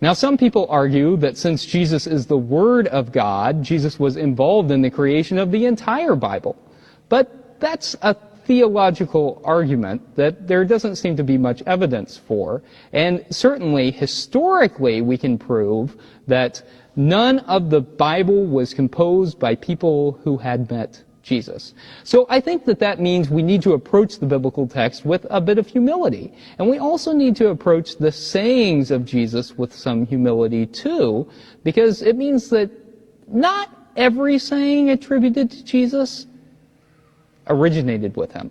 Now, some people argue that since Jesus is the Word of God, Jesus was involved in the creation of the entire Bible. But that's a theological argument that there doesn't seem to be much evidence for. And certainly, historically, we can prove that none of the Bible was composed by people who had met Jesus. So I think that that means we need to approach the biblical text with a bit of humility. And we also need to approach the sayings of Jesus with some humility too, because it means that not every saying attributed to Jesus originated with him.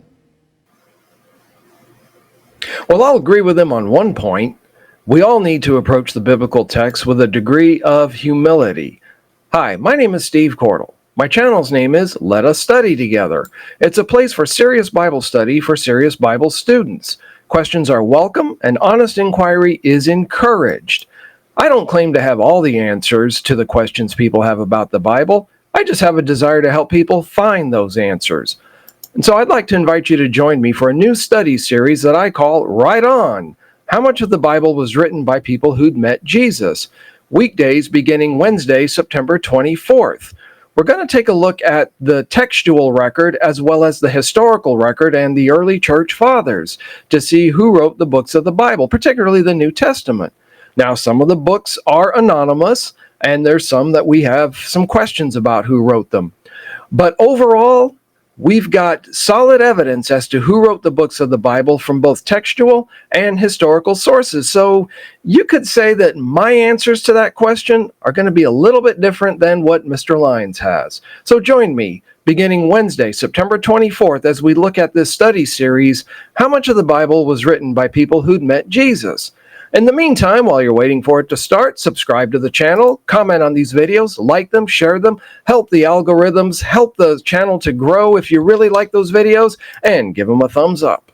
Well, I'll agree with him on one point. We all need to approach the biblical text with a degree of humility. Hi, my name is Steve Cordell. My channel's name is Let Us Study Together. It's a place for serious Bible study for serious Bible students. Questions are welcome and honest inquiry is encouraged. I don't claim to have all the answers to the questions people have about the Bible. I just have a desire to help people find those answers. And so I'd like to invite you to join me for a new study series that I call Right On. How much of the Bible was written by people who'd met Jesus? Weekdays beginning Wednesday, September 24th. We're going to take a look at the textual record as well as the historical record and the early church fathers to see who wrote the books of the Bible, particularly the New Testament. Now, some of the books are anonymous, and there's some that we have some questions about who wrote them. But overall, we've got solid evidence as to who wrote the books of the Bible from both textual and historical sources. So you could say that my answers to that question are going to be a little bit different than what Mr. Lyons has. So join me beginning Wednesday, September 24th, as we look at this study series, How Much of the Bible Was Written by People Who'd Met Jesus? In the meantime, while you're waiting for it to start, subscribe to the channel, comment on these videos, like them, share them, help the algorithms, help the channel to grow if you really like those videos, and give them a thumbs up.